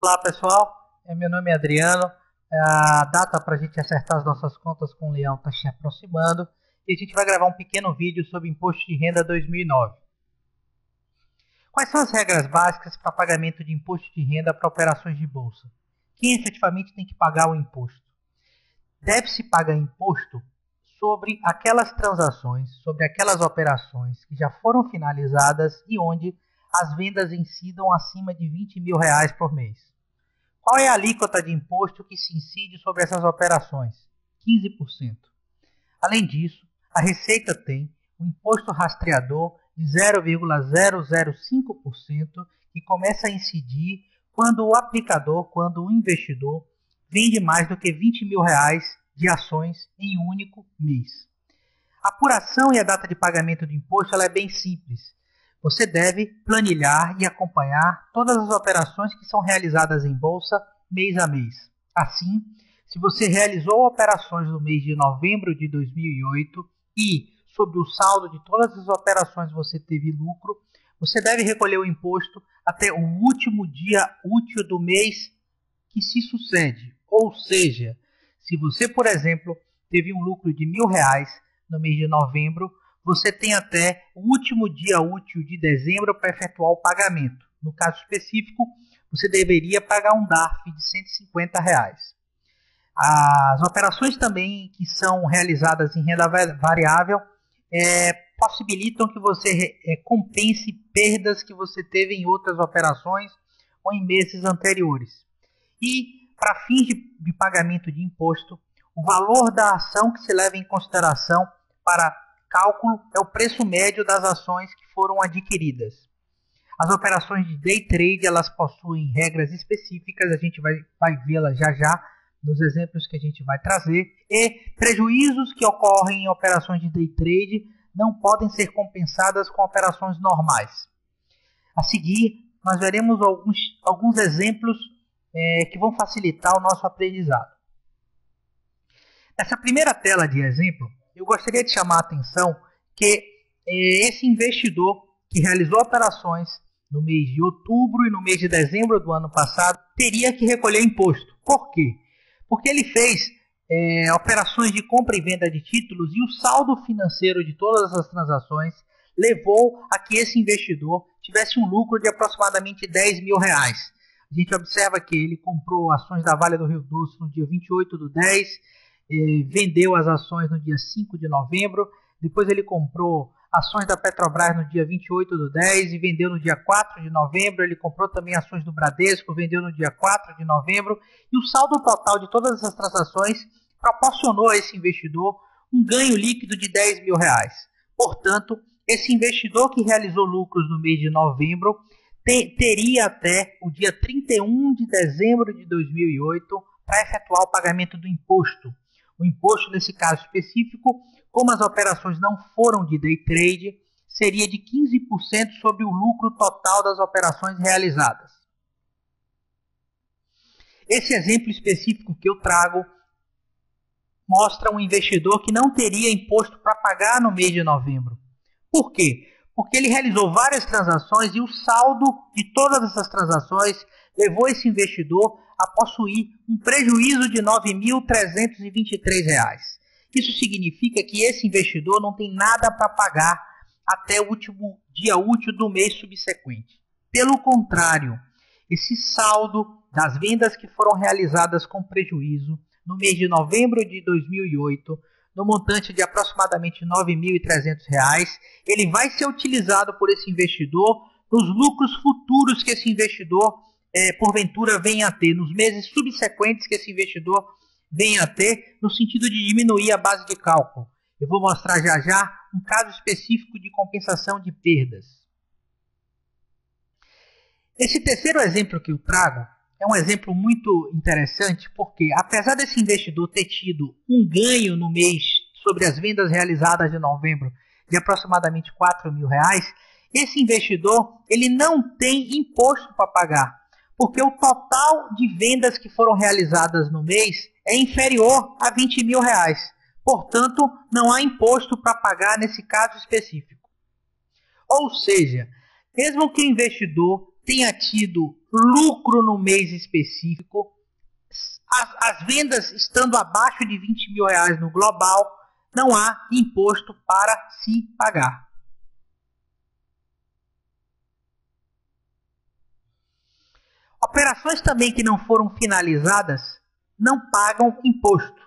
Olá pessoal, meu nome é Adriano. A data para a gente acertar as nossas contas com o Leão está se aproximando e a gente vai gravar um pequeno vídeo sobre Imposto de Renda 2009. Quais são as regras básicas para pagamento de imposto de renda para operações de bolsa? Quem efetivamente tem que pagar o imposto? Deve-se pagar imposto sobre aquelas transações, sobre aquelas operações que já foram finalizadas e onde as vendas incidam acima de R$ 20.000 por mês. Qual é a alíquota de imposto que se incide sobre essas operações? 15%. Além disso, a Receita tem um imposto rastreador de 0,005% que começa a incidir quando o aplicador, quando o investidor, vende mais do que R$ 20.000 de ações em um único mês. A apuração e a data de pagamento do imposto ela é bem simples. Você deve planilhar e acompanhar todas as operações que são realizadas em bolsa mês a mês. Assim, se você realizou operações no mês de novembro de 2008 e sobre o saldo de todas as operações você teve lucro, você deve recolher o imposto até o último dia útil do mês que se sucede. Ou seja, se você, por exemplo, teve um lucro de R$ 1.000 no mês de novembro, você tem até o último dia útil de dezembro para efetuar o pagamento. No caso específico, você deveria pagar um DARF de R$ 150. As operações também que são realizadas em renda variável possibilitam que você compense perdas que você teve em outras operações ou em meses anteriores. E, para fins de pagamento de imposto, o valor da ação que se leva em consideração para cálculo é o preço médio das ações que foram adquiridas. As operações de day trade elas possuem regras específicas, a gente vai vê-las já nos exemplos que a gente vai trazer, e prejuízos que ocorrem em operações de day trade não podem ser compensadas com operações normais. A seguir, nós veremos alguns exemplos que vão facilitar o nosso aprendizado. Nessa primeira tela de exemplo, eu gostaria de chamar a atenção que esse investidor que realizou operações no mês de outubro e no mês de dezembro do ano passado teria que recolher imposto. Por quê? Porque ele fez operações de compra e venda de títulos e o saldo financeiro de todas as transações levou a que esse investidor tivesse um lucro de aproximadamente R$ 10.000. A gente observa que ele comprou ações da Vale do Rio Doce no dia 28/10, vendeu as ações no dia 5 de novembro, depois ele comprou ações da Petrobras no dia 28/10 e vendeu no dia 4 de novembro, ele comprou também ações do Bradesco, vendeu no dia 4 de novembro, e o saldo total de todas essas transações proporcionou a esse investidor um ganho líquido de R$ 10.000. Portanto, esse investidor que realizou lucros no mês de novembro teria até o dia 31 de dezembro de 2008 para efetuar o pagamento do imposto. O imposto, nesse caso específico, como as operações não foram de day trade, seria de 15% sobre o lucro total das operações realizadas. Esse exemplo específico que eu trago mostra um investidor que não teria imposto para pagar no mês de novembro. Por quê? Porque ele realizou várias transações e o saldo de todas essas transações levou esse investidor a possuir um prejuízo de R$ 9.323. Isso significa que esse investidor não tem nada para pagar até o último dia útil do mês subsequente. Pelo contrário, esse saldo das vendas que foram realizadas com prejuízo no mês de novembro de 2008, no montante de aproximadamente R$ 9.300, ele vai ser utilizado por esse investidor nos lucros futuros que esse investidor porventura venha a ter, nos meses subsequentes que esse investidor venha a ter, no sentido de diminuir a base de cálculo. Eu vou mostrar já um caso específico de compensação de perdas. Esse terceiro exemplo que eu trago é um exemplo muito interessante porque, apesar desse investidor ter tido um ganho no mês sobre as vendas realizadas de novembro de aproximadamente R$ 4.000, esse investidor ele não tem imposto para pagar, porque o total de vendas que foram realizadas no mês é inferior a R$ 20.000. Portanto, não há imposto para pagar nesse caso específico. Ou seja, mesmo que o investidor tenha tido lucro no mês específico, as vendas estando abaixo de 20 mil reais no global, não há imposto para se pagar. Operações também que não foram finalizadas não pagam imposto.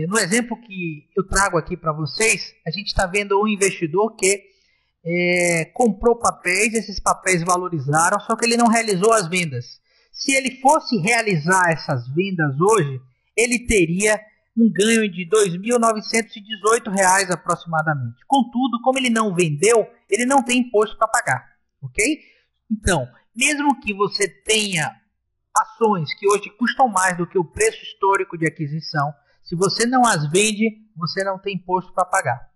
No exemplo que eu trago aqui para vocês, a gente está vendo um investidor que comprou papéis, esses papéis valorizaram, só que ele não realizou as vendas. Se ele fosse realizar essas vendas hoje, ele teria um ganho de R$ 2.918 aproximadamente. Contudo, como ele não vendeu, ele não tem imposto para pagar, ok? Então, mesmo que você tenha ações que hoje custam mais do que o preço histórico de aquisição, se você não as vende, você não tem imposto para pagar.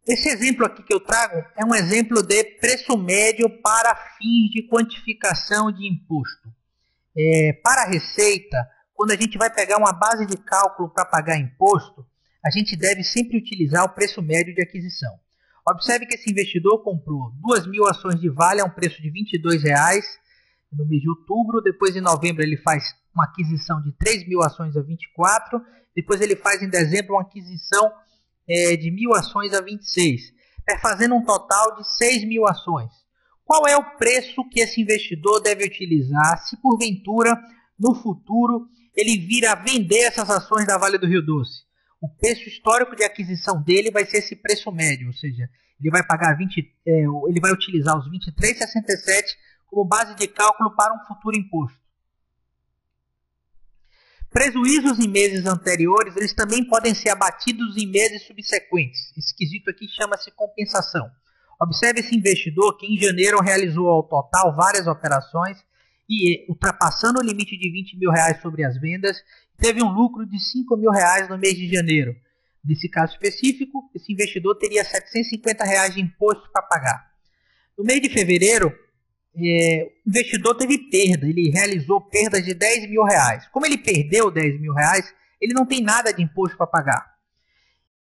Esse exemplo aqui que eu trago é um exemplo de preço médio para fins de quantificação de imposto. Para a Receita, quando a gente vai pegar uma base de cálculo para pagar imposto, a gente deve sempre utilizar o preço médio de aquisição. Observe que esse investidor comprou 2.000 ações de Vale a um preço de R$ 22 no mês de outubro. Depois, em novembro, ele faz uma aquisição de 3.000 ações a 24. Depois, ele faz em dezembro uma aquisição de 1.000 ações a 26, fazendo um total de 6.000 ações. Qual é o preço que esse investidor deve utilizar se, porventura, no futuro, ele vir a vender essas ações da Vale do Rio Doce? O preço histórico de aquisição dele vai ser esse preço médio, ou seja, ele vai pagar ele vai utilizar os 23,67 como base de cálculo para um futuro imposto. Prejuízos em meses anteriores, eles também podem ser abatidos em meses subsequentes. Esse quesito aqui chama-se compensação. Observe esse investidor que em janeiro realizou ao total várias operações e, ultrapassando o limite de 20 mil reais sobre as vendas, teve um lucro de 5 mil reais no mês de janeiro. Nesse caso específico, esse investidor teria 750 reais de imposto para pagar. No mês de fevereiro, o investidor teve perda, ele realizou perdas de 10 mil reais. Como ele perdeu 10 mil reais, ele não tem nada de imposto para pagar.